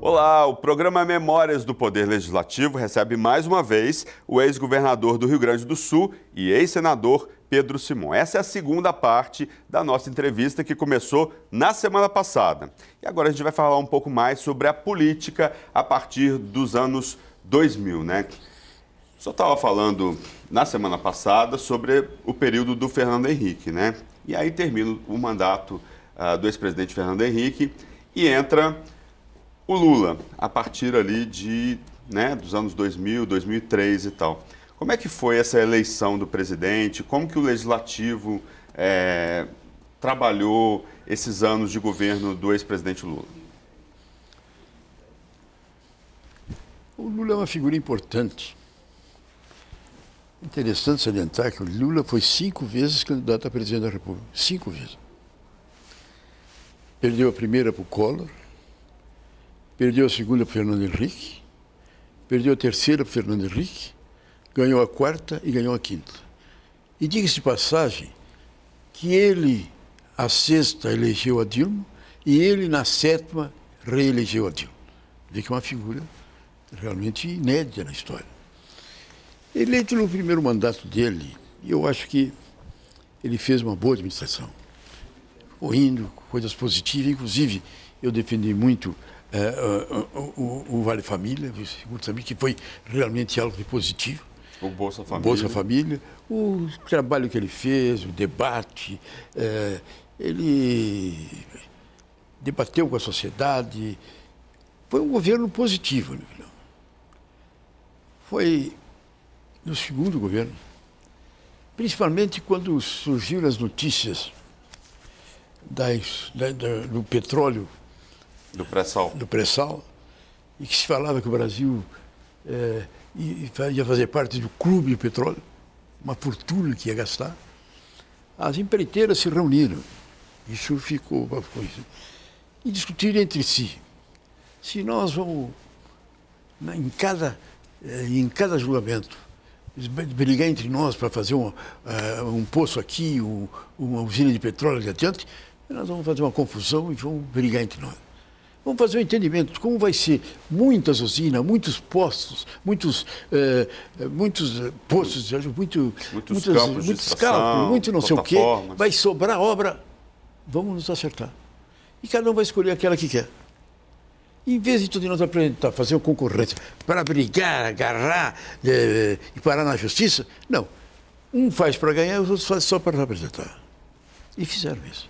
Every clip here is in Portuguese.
Olá, o programa Memórias do Poder Legislativo recebe mais uma vez o ex-governador do Rio Grande do Sul e ex-senador Pedro Simon. Essa é a segunda parte da nossa entrevista que começou na semana passada. E agora a gente vai falar um pouco mais sobre a política a partir dos anos 2000, né? O senhor estava falando na semana passada sobre o período do Fernando Henrique, né? E aí termina o mandato do ex-presidente Fernando Henrique e entra o Lula, a partir ali dos anos 2000, 2003 e tal. Como é que foi essa eleição do presidente? Como que o Legislativo trabalhou esses anos de governo do ex-presidente Lula? O Lula é uma figura importante. Interessante salientar que o Lula foi 5 vezes candidato a presidente da República. 5 vezes. Perdeu a primeira para o Collor, perdeu a segunda para o Fernando Henrique, perdeu a terceira para o Fernando Henrique, ganhou a quarta e ganhou a quinta. E diga-se de passagem que ele, a sexta, elegeu a Dilma e ele, na sétima, reelegeu a Dilma. Vê que é uma figura realmente inédita na história. Eleito no primeiro mandato dele, eu acho que ele fez uma boa administração. Foi indo, coisas positivas, inclusive eu defendi muito o Vale Família, que foi realmente algo de positivo. O Bolsa Família. Bolsa Família, o trabalho que ele fez, o debate, ele debateu com a sociedade. Foi um governo positivo. Foi no segundo governo, principalmente quando surgiram as notícias do petróleo, do pré-sal, e que se falava que o Brasil ia fazer parte do clube do petróleo, uma fortuna que ia gastar. As empreiteiras se reuniram, isso ficou uma coisa, e discutiram entre si se nós vamos, em cada julgamento, brigar entre nós para fazer um poço aqui, uma usina de petróleo ali adiante, nós vamos fazer uma confusão e vamos brigar entre nós. Vamos fazer um entendimento de como vai ser muitas usinas, muitos postos, muitos postos, muitos campos, muito não sei o quê. Vai sobrar obra, vamos nos acertar. E cada um vai escolher aquela que quer. Em vez de nós apresentar, fazer uma concorrência para brigar, agarrar e parar na justiça, não. Um faz para ganhar e os outros fazem só para apresentar. E fizeram isso.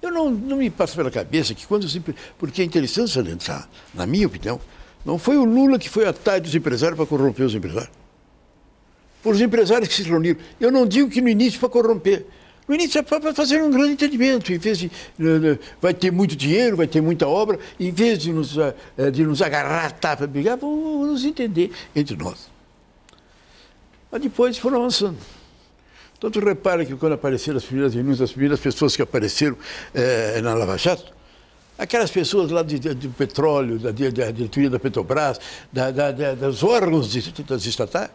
Eu não me passo pela cabeça que porque é interessante salientar, na minha opinião, não foi o Lula que foi atrás dos empresários para corromper os empresários. Por os empresários que se reuniram. Eu não digo que no início para corromper. No início é para fazer um grande entendimento. Em vez de vai ter muito dinheiro, vai ter muita obra, em vez de nos agarrar, para brigar, vamos nos entender entre nós. Mas depois foram avançando. Então, tu repara que quando apareceram as primeiras denúncias, as primeiras pessoas que apareceram na Lava Jato, aquelas pessoas lá do petróleo, da diretoria da Petrobras, dos órgãos das estatais,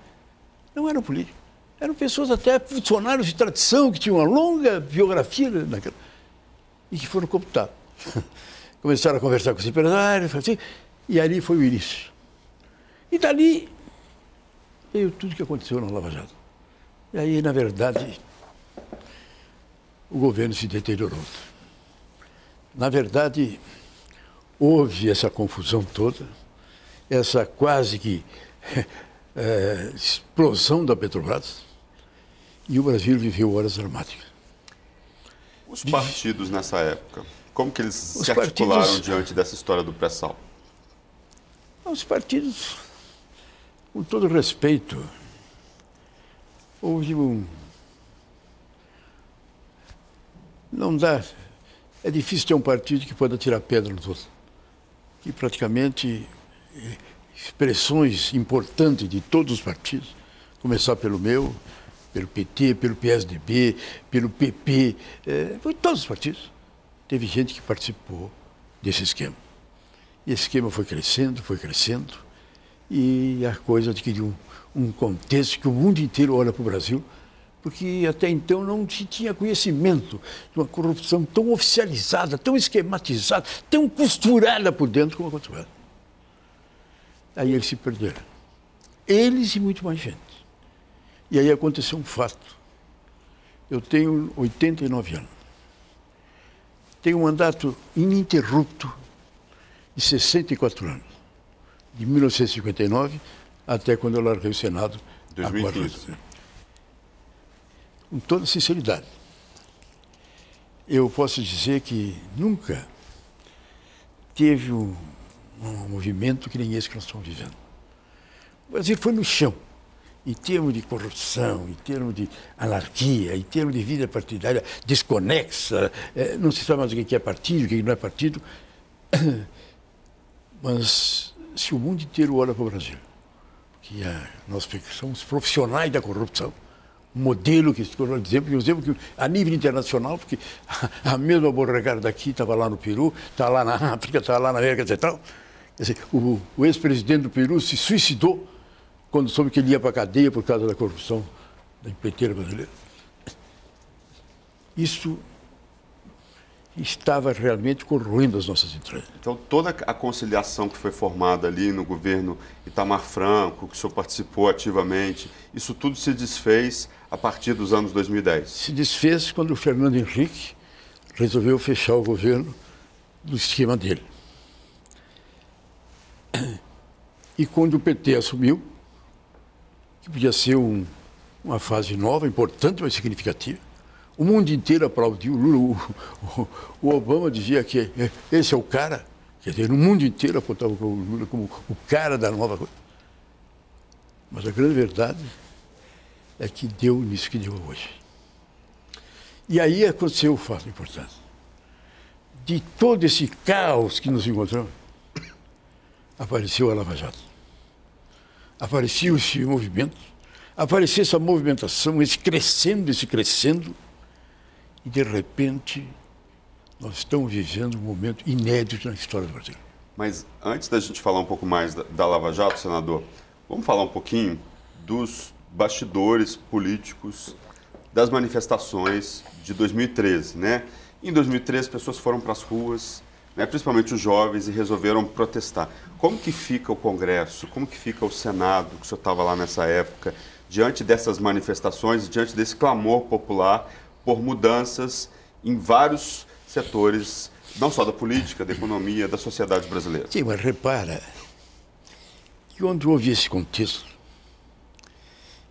não eram políticos. Eram pessoas até funcionários de tradição, que tinham uma longa biografia naquela, e que foram cooptados. Começaram a conversar com os empresários, assim, e ali foi o início. E dali veio tudo que aconteceu na Lava Jato. E aí, na verdade, o governo se deteriorou. Na verdade, houve essa confusão toda, essa quase que explosão da Petrobras, e o Brasil viveu horas dramáticas. Os partidos nessa época, como que eles se articularam diante dessa história do pré-sal? Os partidos, com todo respeito, houve não dá. É difícil ter um partido que pode tirar pedra nos outros. Que praticamente expressões importantes de todos os partidos, começar pelo meu, pelo PT, pelo PSDB, pelo PP, foi todos os partidos. Teve gente que participou desse esquema. E esse esquema foi crescendo, e a coisa adquiriu um contexto que o mundo inteiro olha para o Brasil, porque até então não se tinha conhecimento de uma corrupção tão oficializada, tão esquematizada, tão costurada por dentro como aconteceu. Aí eles se perderam. Eles e muito mais gente. E aí aconteceu um fato. Eu tenho 89 anos. Tenho um mandato ininterrupto de 64 anos. De 1959 até quando eu larguei o Senado. 2015. Agora, com toda sinceridade, eu posso dizer que nunca teve um movimento que nem esse que nós estamos vivendo. O Brasil foi no chão, em termos de corrupção, em termos de anarquia, em termos de vida partidária desconexa, não se sabe mais o que é partido, o que não é partido. Mas se o mundo inteiro olha para o Brasil, que nós somos profissionais da corrupção, um modelo que eu exemplo que a nível internacional, porque a mesma borregada daqui estava lá no Peru, está lá na África, está lá na América Central. Quer dizer, o ex-presidente do Peru se suicidou quando soube que ele ia para a cadeia por causa da corrupção da empreiteira brasileira. Isso estava realmente corroendo as nossas entranhas. Então, toda a conciliação que foi formada ali no governo Itamar Franco, que o senhor participou ativamente, isso tudo se desfez a partir dos anos 2010? Se desfez quando o Fernando Henrique resolveu fechar o governo do esquema dele. E quando o PT assumiu, que podia ser uma fase nova, importante, mas significativa, o mundo inteiro aplaudiu o Lula. O Obama dizia que esse é o cara. Quer dizer, no mundo inteiro apontava o Lula como o cara da nova coisa. Mas a grande verdade é que deu nisso que deu hoje. E aí aconteceu o fato importante. De todo esse caos que nos encontramos, apareceu a Lava Jato. Apareceu esse movimento, apareceu essa movimentação, esse crescendo, e de repente nós estamos vivendo um momento inédito na história do Brasil. Mas antes da gente falar um pouco mais da Lava Jato, senador, vamos falar um pouquinho dos bastidores políticos das manifestações de 2013, né? Em 2013, pessoas foram para as ruas, né, principalmente os jovens, e resolveram protestar. Como que fica o Congresso, como que fica o Senado, que o senhor estava lá nessa época, diante dessas manifestações, diante desse clamor popular por mudanças em vários setores, não só da política, da economia, da sociedade brasileira? Sim, mas repara que onde houve esse contexto,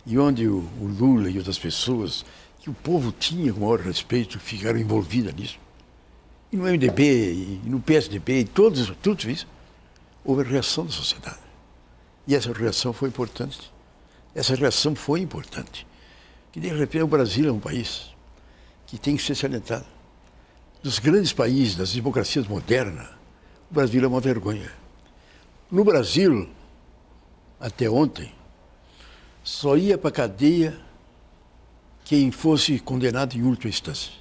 e onde o Lula e outras pessoas que o povo tinha com o maior respeito ficaram envolvidas nisso, e no MDB, e no PSDB, e tudo isso, houve reação da sociedade. E essa reação foi importante. Que de repente o Brasil é um país que tem que ser salientado. Dos grandes países, das democracias modernas, o Brasil é uma vergonha. No Brasil, até ontem, só ia para a cadeia quem fosse condenado em última instância.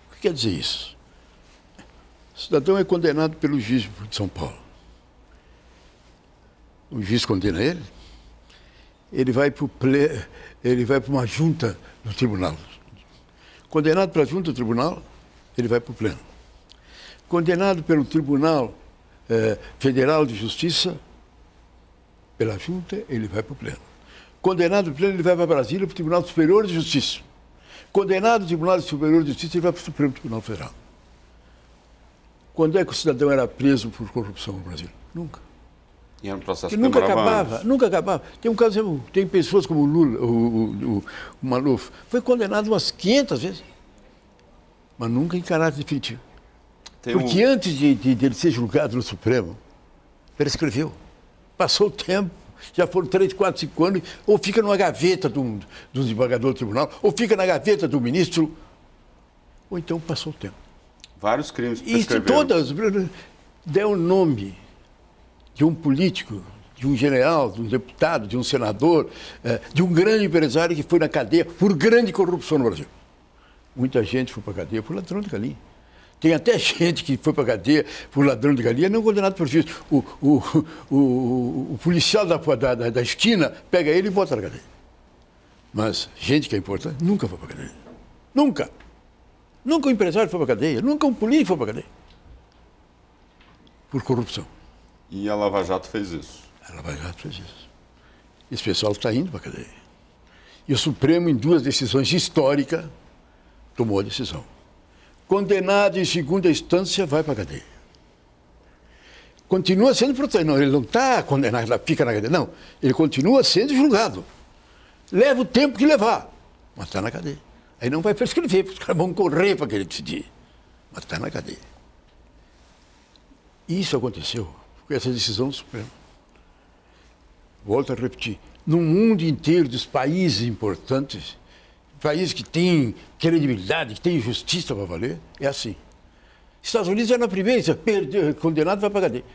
O que quer dizer isso? O cidadão é condenado pelo juiz de São Paulo. O juiz condena ele vai para uma junta do tribunal. Condenado pela junta do tribunal, ele vai para o pleno. Condenado pelo Tribunal Federal de Justiça, pela junta, ele vai para o pleno. Condenado pelo pleno, ele vai para Brasília, para o Tribunal Superior de Justiça. Condenado no Tribunal Superior de Justiça, ele vai para o Supremo Tribunal Federal. Quando é que o cidadão era preso por corrupção no Brasil? Nunca. E era um processo que nunca acabava. Tem um caso, tem pessoas como o Lula, o Maluf, foi condenado umas 500 vezes, mas nunca em caráter definitivo. Porque antes de ele ser julgado no Supremo, prescreveu. Passou o tempo, já foram 3, 4, 5 anos, ou fica numa gaveta do desembargador do tribunal, ou fica na gaveta do ministro, ou então passou o tempo. Vários crimes prescreveram. E todas deram o nome de um político, de um general, de um deputado, de um senador, de um grande empresário que foi na cadeia por grande corrupção no Brasil. Muita gente foi para a cadeia por ladrão de galinha. Tem até gente que foi para a cadeia por ladrão de galinha, não condenado por juiz. O policial da esquina pega ele e bota na cadeia. Mas gente que é importante nunca foi para a cadeia. Nunca. Nunca um empresário foi para a cadeia, nunca um político foi para a cadeia. Por corrupção. E a Lava Jato fez isso? A Lava Jato fez isso. Esse pessoal está indo para a cadeia. E o Supremo, em 2 decisões históricas, tomou a decisão. Condenado em segunda instância, vai para a cadeia. Continua sendo protegido. Não, ele não está condenado, fica na cadeia. Não, ele continua sendo julgado. Leva o tempo que levar, mas está na cadeia. Aí não vai prescrever, porque os caras vão correr para querer decidir. Mas está na cadeia. Isso aconteceu com essa decisão do Supremo. Volto a repetir. No mundo inteiro dos países importantes, países que têm credibilidade, que têm justiça para valer, é assim. Estados Unidos é na primeira, condenado vai para a cadeia.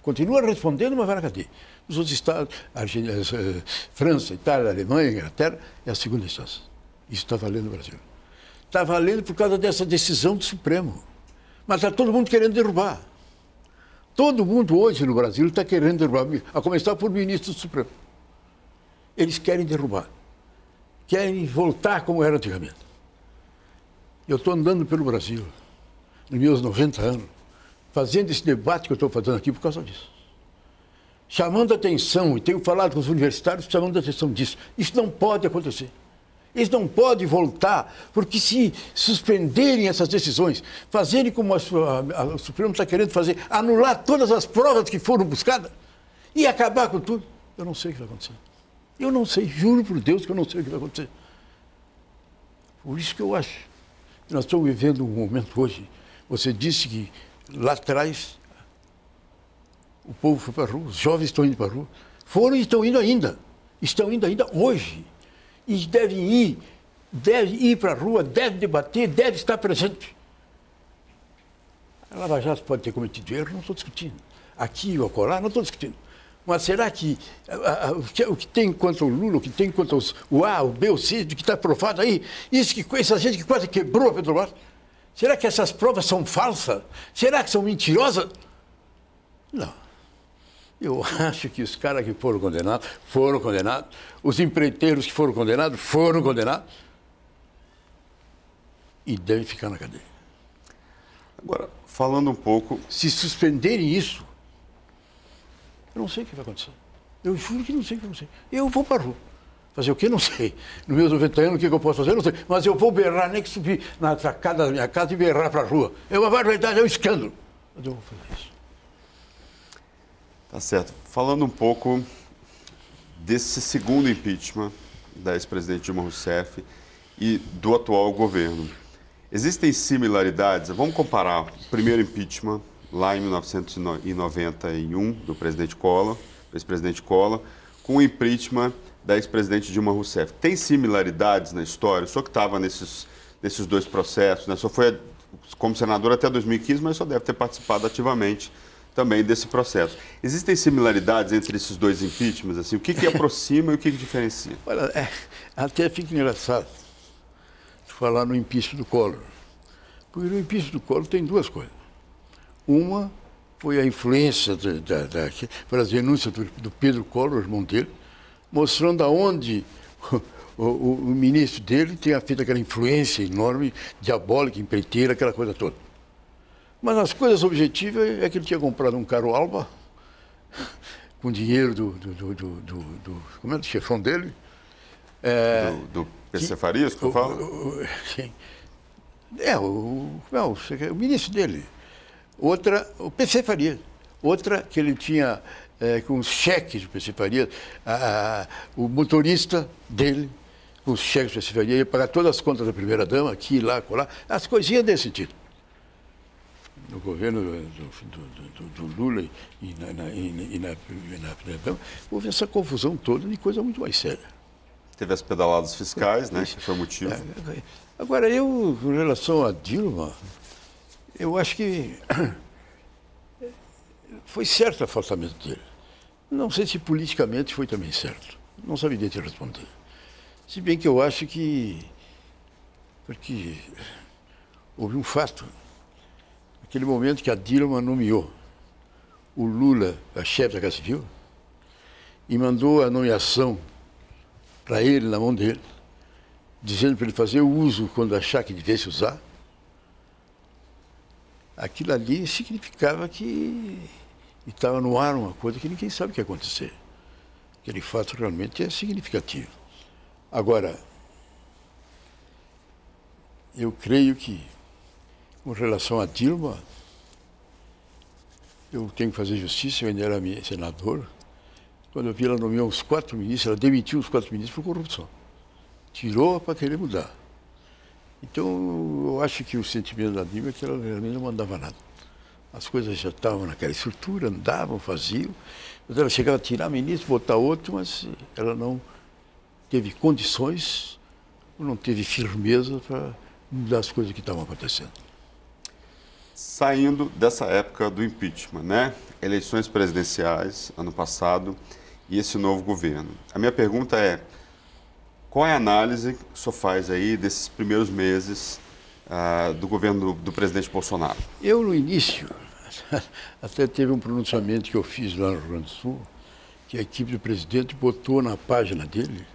Continua respondendo, mas vai na cadeia. Os outros estados, França, Itália, Alemanha, Inglaterra, é a segunda instância. Isso está valendo no Brasil. Está valendo por causa dessa decisão do Supremo. Mas está todo mundo querendo derrubar. Todo mundo hoje no Brasil está querendo derrubar, a começar por ministros do Supremo. Eles querem derrubar. Querem voltar como era antigamente. Eu estou andando pelo Brasil, nos meus 90 anos, fazendo esse debate que eu estou fazendo aqui por causa disso. Chamando a atenção, e tenho falado com os universitários, chamando a atenção disso. Isso não pode acontecer. Eles não podem voltar, porque se suspenderem essas decisões, fazerem como o Supremo está querendo fazer, anular todas as provas que foram buscadas e acabar com tudo, eu não sei o que vai acontecer. Eu não sei, juro por Deus que eu não sei o que vai acontecer. Por isso que eu acho que nós estamos vivendo um momento hoje. Você disse que lá atrás o povo foi para a rua, os jovens estão indo para a rua. Foram e estão indo ainda. Estão indo ainda hoje. E devem ir para a rua, devem debater, devem estar presente. A Lava Jato pode ter cometido erro, não estou discutindo. Aqui ou acolá, não estou discutindo. Mas será que o que tem contra o Lula, o que tem contra o A, o B, o C, do que está provado aí, essa gente que quase quebrou a Petrobras, será que essas provas são falsas? Será que são mentirosas? Não. Eu acho que os caras que foram condenados, os empreiteiros que foram condenados, e devem ficar na cadeia. Agora, falando um pouco... Se suspenderem isso, eu não sei o que vai acontecer. Eu juro que não sei o que vai acontecer. Eu vou para a rua. Fazer o quê? Não sei. Nos meus 90 anos, o que eu posso fazer? Não sei. Mas eu vou berrar, nem que subir na sacada da minha casa e berrar para a rua. É uma barbaridade, é um escândalo. Mas eu vou fazer isso. Tá certo. Falando um pouco desse segundo impeachment da ex-presidente Dilma Rousseff e do atual governo. Existem similaridades? Vamos comparar o primeiro impeachment, lá em 1991, do presidente Collor, ex-presidente Collor, com o impeachment da ex-presidente Dilma Rousseff. Tem similaridades na história? O senhor que estava nesses 2 processos, né? O senhor foi como senador até 2015, mas o senhor deve ter participado ativamente também desse processo. Existem similaridades entre esses 2 impeachments? Assim, o que aproxima e o que diferencia? Olha, até fica engraçado falar no impeachment do Collor. Porque no impeachment do Collor tem 2 coisas. Uma foi a influência pelas denúncias do Pedro Collor, irmão dele, mostrando aonde o ministro dele tinha feito aquela influência enorme, diabólica, empreiteira, aquela coisa toda. Mas as coisas objetivas é que ele tinha comprado um carro Alba, com dinheiro como é do chefão dele. Do PC Farias, que eu falo? Sim. O ministro dele. Outra, o PC Farias. Outra que ele tinha com os cheques do PC Farias, o motorista dele, com os cheques do PC Farias, ia pagar todas as contas da primeira-dama, aqui, lá, colar, as coisinhas desse sentido. No governo do Lula e na primeira-dama, houve essa confusão toda de coisa muito mais séria. Teve as pedaladas fiscais, né, que foi o motivo. Agora, eu, com relação a Dilma, eu acho que foi certo o afastamento dele. Não sei se politicamente foi também certo. Não saberia te responder. Se bem que eu acho que... Porque houve um fato. Naquele momento que a Dilma nomeou o Lula a chefe da Casa Civil e mandou a nomeação para ele, na mão dele, dizendo para ele fazer o uso quando achar que devesse usar, aquilo ali significava que E estava no ar uma coisa que ninguém sabe o que ia acontecer. Aquele fato realmente é significativo. Agora, eu creio que, com relação a Dilma, eu tenho que fazer justiça, eu ainda era senador. Quando eu vi ela nomeou os 4 ministros, ela demitiu os 4 ministros por corrupção. Tirou para querer mudar. Então, eu acho que o sentimento da Dilma é que ela realmente não mandava nada. As coisas já estavam naquela estrutura, andavam, faziam. Mas ela chegava a tirar ministro, botar outro, mas ela não teve condições, não teve firmeza para mudar as coisas que estavam acontecendo. Saindo dessa época do impeachment, né? Eleições presidenciais, ano passado, e esse novo governo. A minha pergunta é, qual é a análise que o senhor faz aí desses primeiros meses do governo do presidente Bolsonaro? Eu, no início, até teve um pronunciamento que eu fiz lá no Rio Grande do Sul, que a equipe do presidente botou na página dele,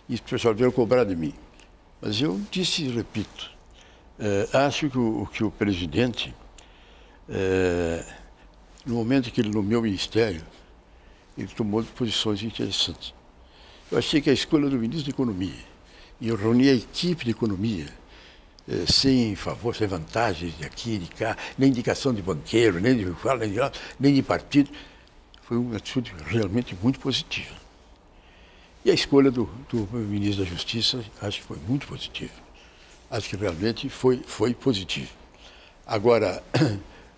e o pessoal veio cobrar de mim. Mas eu disse e repito, acho que o presidente, no momento que ele nomeou o ministério, ele tomou posições interessantes. Eu achei que a escolha do ministro da Economia, e eu reuni a equipe de Economia, sem favor, sem vantagens de aqui, de cá, nem indicação de banqueiro, nem de fala, nem de partido, foi uma atitude realmente muito positiva. E a escolha do ministro da Justiça, acho que foi muito positiva. Acho que realmente foi positivo. Agora,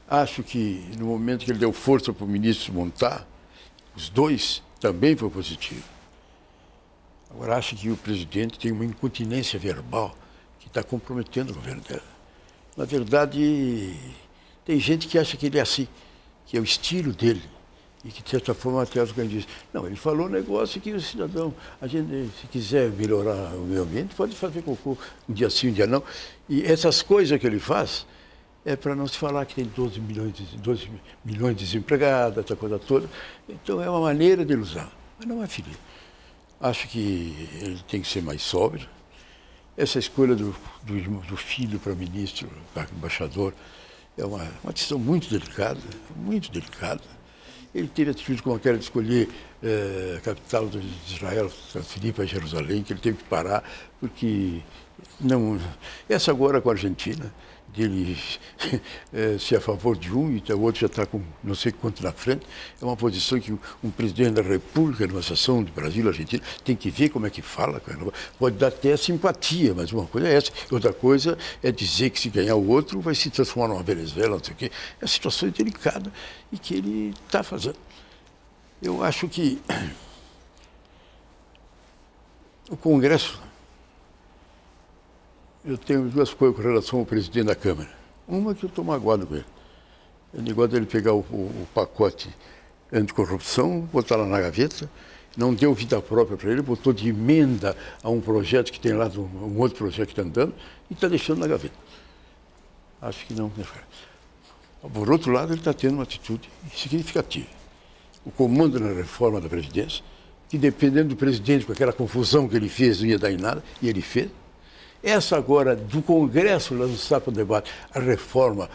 acho que no momento que ele deu força para o ministro montar, os dois também foi positivo. Agora, acho que o presidente tem uma incontinência verbal que está comprometendo o governo dela. Na verdade, tem gente que acha que ele é assim, que é o estilo dele. E que, de certa forma, até os grandes dizem, não, ele falou um negócio que o cidadão, a gente, se quiser melhorar o meio ambiente, pode fazer cocô um dia sim, um dia não. E essas coisas que ele faz é para não se falar que tem 12 milhões de desempregados, essa coisa toda. Então, é uma maneira de ele usar. Mas não é filho. Acho que ele tem que ser mais sóbrio. Essa escolha do filho para ministro, para embaixador, é uma decisão muito delicada, muito delicada. Ele teve atitude como aquela de escolher a capital de Israel, transferir para Jerusalém, que ele teve que parar, porque não. Essa agora com a Argentina, dele ser a favor de um e o outro já está com não sei quanto na frente, é uma posição que um presidente da República, numa sessão de Brasil e Argentina, tem que ver como é que fala. Pode dar até simpatia, mas uma coisa é essa. Outra coisa é dizer que se ganhar o outro vai se transformar numa Venezuela, não sei o quê. É uma situação delicada e que ele está fazendo. Eu acho que o Congresso, eu tenho duas coisas com relação ao presidente da Câmara. Uma que eu estou magoado com ele. O negócio dele pegar o pacote anticorrupção, botar lá na gaveta, não deu vida própria para ele, botou de emenda a um projeto que tem lá, um outro projeto que está andando, e está deixando na gaveta. Acho que não. Por outro lado, ele está tendo uma atitude significativa. O comando na reforma da Previdência, que dependendo do presidente, com aquela confusão que ele fez, não ia dar em nada, e ele fez. Essa agora do Congresso lançar para o debate a reforma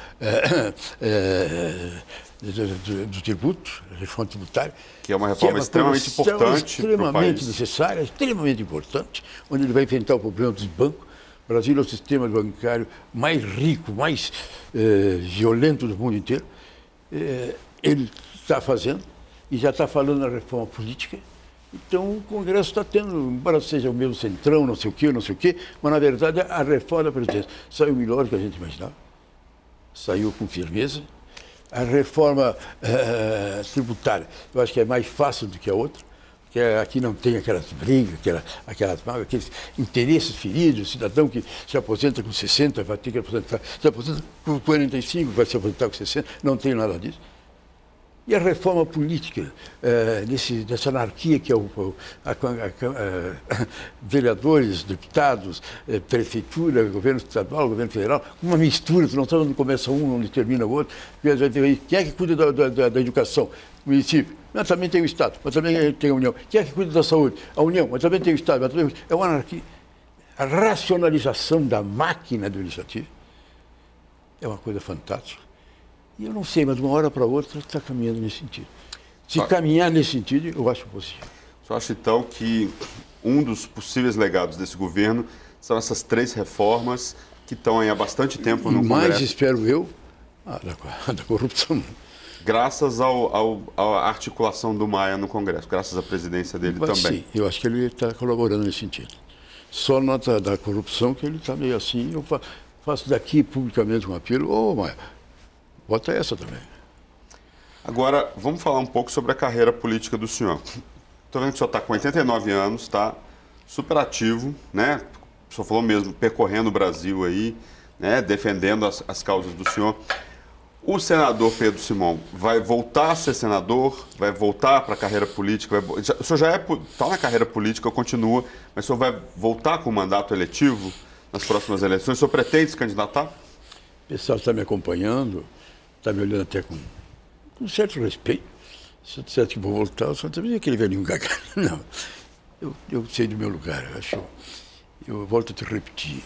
do tributo, a reforma tributária. Que é uma reforma extremamente importante. Extremamente necessária, extremamente importante, onde ele vai enfrentar o problema dos bancos. O Brasil é o sistema bancário mais rico, mais violento do mundo inteiro. Ele está fazendo e já está falando na reforma política. Então, o Congresso está tendo, embora seja o mesmo centrão, não sei o quê, mas, na verdade, a reforma da Previdência saiu melhor do que a gente imaginava, saiu com firmeza. A reforma tributária, eu acho que é mais fácil do que a outra, porque aqui não tem aquelas brigas, aqueles interesses feridos, o cidadão que se aposenta com 60 vai ter que aposentar, se aposenta com 45 vai se aposentar com 60, não tem nada disso. E a reforma política, dessa anarquia que é vereadores, deputados, prefeitura, governo estadual, governo federal, uma mistura, tu não sabe onde começa um, onde termina o outro. Quem é que cuida da educação? O município. Mas também tem o Estado, mas também tem a União. Quem é que cuida da saúde? A União, mas também tem o Estado. É uma anarquia. A racionalização da máquina do legislativo é uma coisa fantástica. E eu não sei, mas de uma hora para outra está caminhando nesse sentido. Se caminhar nesse sentido, eu acho possível. O senhor acha, então, que um dos possíveis legados desse governo são essas 3 reformas que estão aí há bastante tempo no Congresso? Mais, espero eu, da corrupção. Graças à articulação do Maia no Congresso, graças à presidência dele também. Sim, eu acho que ele está colaborando nesse sentido. Só nota da corrupção que ele está meio assim, eu faço daqui publicamente um apelo, Maia, bota essa também. Agora, vamos falar um pouco sobre a carreira política do senhor. Estou vendo que o senhor está com 89 anos, está super ativo, né? O senhor falou mesmo, percorrendo o Brasil aí, né? Defendendo as causas do senhor. O senador Pedro Simão vai voltar a ser senador? Vai voltar para a carreira política? O senhor já está na carreira política, continua, mas o senhor vai voltar com o mandato eletivo nas próximas eleições? O senhor pretende se candidatar? O pessoal está me acompanhando, está me olhando até com certo respeito. Se eu disser que vou voltar, o senhor também é aquele velhinho gaga. Não, eu sei do meu lugar, eu volto a te repetir.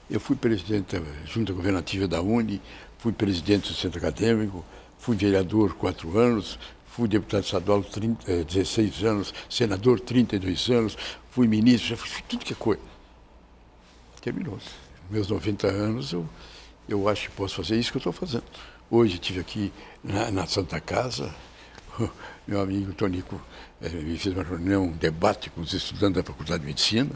Eu fui presidente da Junta Governativa da UNE, fui presidente do Centro Acadêmico, fui vereador 4 anos, fui deputado estadual 16 anos, senador 32 anos, fui ministro, já fiz tudo que é coisa. Terminou. Meus 90 anos, eu acho que posso fazer isso que eu estou fazendo. Hoje estive aqui na Santa Casa, meu amigo Tonico me fez uma reunião, um debate com os estudantes da Faculdade de Medicina.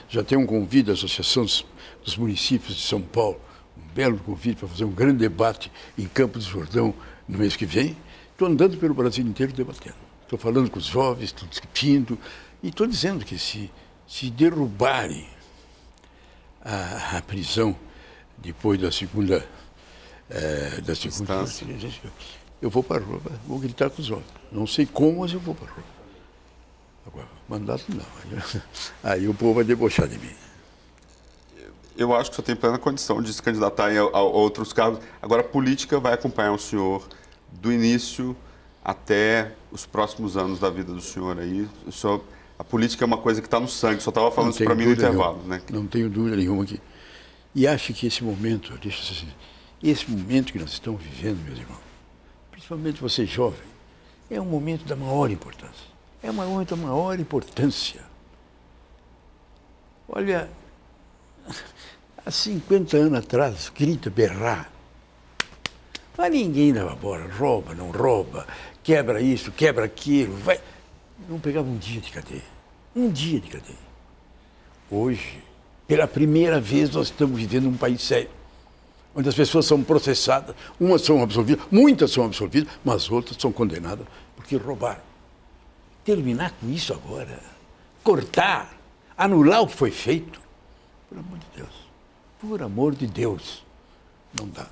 Já tem um convite da Associação dos Municípios de São Paulo, um belo convite para fazer um grande debate em Campos do Jordão no mês que vem. Estou andando pelo Brasil inteiro debatendo. Estou falando com os jovens, estou discutindo e estou dizendo que se derrubarem a prisão depois da segunda instância, eu vou para a rua, vou gritar com os jovens. Não sei como, mas eu vou para a rua. Agora, mandato não. Aí o povo vai debochar de mim. Eu acho que o senhor tem plena condição de se candidatar a outros cargos. Agora, a política vai acompanhar o senhor do início até os próximos anos da vida do senhor aí. A política é uma coisa que está no sangue. O senhor estava falando isso para mim no intervalo, né? Não tenho dúvida nenhuma aqui. E acho que esse momento, esse momento que nós estamos vivendo, meus irmãos, principalmente você jovem, é um momento da maior importância. É um momento da maior importância. Olha, há 50 anos atrás, grita, berrar. Mas ninguém dava bola, rouba, não rouba, quebra isso, quebra aquilo, vai. Não pegava um dia de cadeia. Um dia de cadeia. Hoje, pela primeira vez, nós estamos vivendo um país sério, onde as pessoas são processadas, umas são absolvidas, muitas são absolvidas, mas outras são condenadas porque roubaram. Terminar com isso agora, cortar, anular o que foi feito, por amor de Deus, não dá.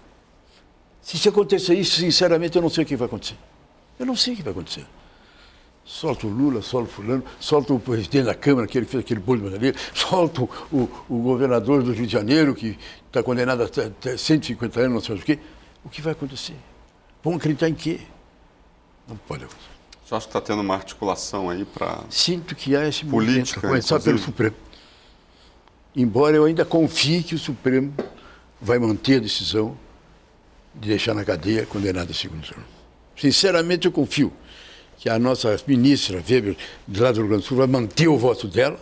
Se acontecer isso, sinceramente, eu não sei o que vai acontecer. Eu não sei o que vai acontecer. Solta o Lula, solta o fulano, solta o presidente da Câmara, aquele que fez aquele bolo de bandeira, solta o governador do Rio de Janeiro, que está condenado até 150 anos, não sei o quê. O que vai acontecer? Vão acreditar em quê? Não pode acontecer. Você acha que está tendo uma articulação aí para... Sinto que há esse política, movimento, a começar pelo Supremo. Embora eu ainda confie que o Supremo vai manter a decisão de deixar na cadeia condenado a segundo turno. Sinceramente, eu confio que a nossa ministra Weber, de lá do Rio Grande do Sul, vai manter o voto dela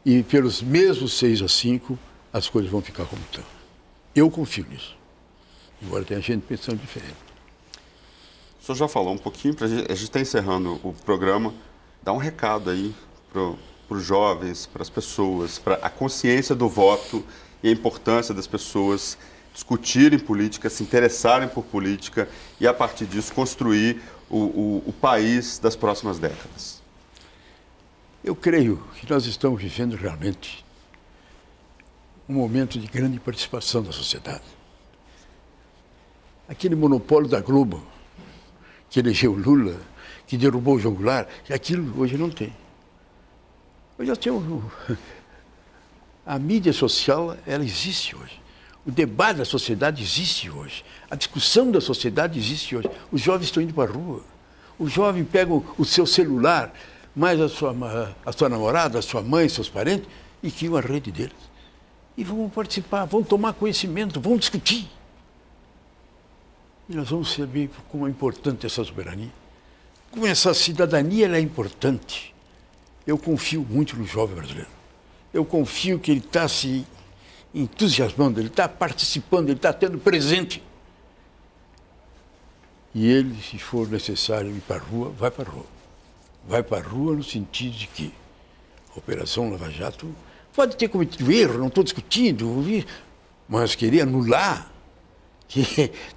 e pelos mesmos 6-5 as coisas vão ficar como estão. Eu confio nisso. Embora tenha gente pensando diferente. O senhor já falou um pouquinho, a gente está encerrando o programa, dá um recado aí para os jovens, para as pessoas, para a consciência do voto e a importância das pessoas discutirem política, se interessarem por política e, a partir disso, construir o país das próximas décadas. Eu creio que nós estamos vivendo realmente um momento de grande participação da sociedade. Aquele monopólio da Globo, que elegeu Lula, que derrubou o João Goulart, aquilo hoje não tem. Hoje nós temos... A mídia social, ela existe hoje. O debate da sociedade existe hoje. A discussão da sociedade existe hoje. Os jovens estão indo para a rua. O jovem pega o seu celular, mais a sua namorada, a sua mãe, seus parentes, e cria uma rede deles. E vão participar, vão tomar conhecimento, vão discutir. E nós vamos saber como é importante essa soberania. Como essa cidadania ela é importante. Eu confio muito no jovem brasileiro. Eu confio que ele está se entusiasmando, ele está participando, ele está tendo presente. E ele, se for necessário ir para a rua, vai para a rua. Vai para a rua no sentido de que a Operação Lava Jato pode ter cometido erro, não estou discutindo, mas querer anular,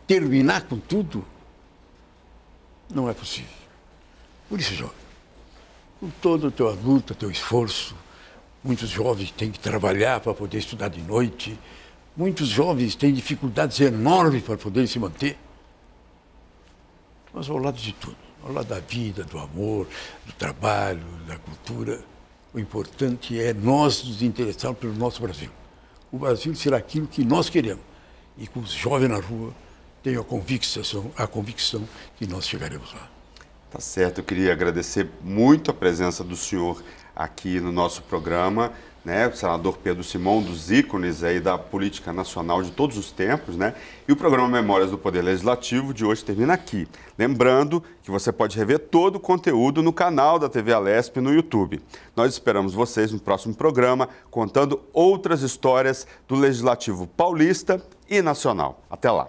terminar com tudo, não é possível. Por isso, jovem, com toda a tua luta, teu esforço, muitos jovens têm que trabalhar para poder estudar de noite, muitos jovens têm dificuldades enormes para poder se manter. Mas ao lado de tudo, ao lado da vida, do amor, do trabalho, da cultura, o importante é nós nos interessarmos pelo nosso Brasil. O Brasil será aquilo que nós queremos. E com os jovens na rua, tenho a convicção que nós chegaremos lá. Tá certo, eu queria agradecer muito a presença do senhor aqui no nosso programa, né? O senador Pedro Simão, dos ícones aí da política nacional de todos os tempos, né? E o programa Memórias do Poder Legislativo de hoje termina aqui. Lembrando que você pode rever todo o conteúdo no canal da TV Alesp no YouTube. Nós esperamos vocês no próximo programa, contando outras histórias do Legislativo paulista e nacional. Até lá!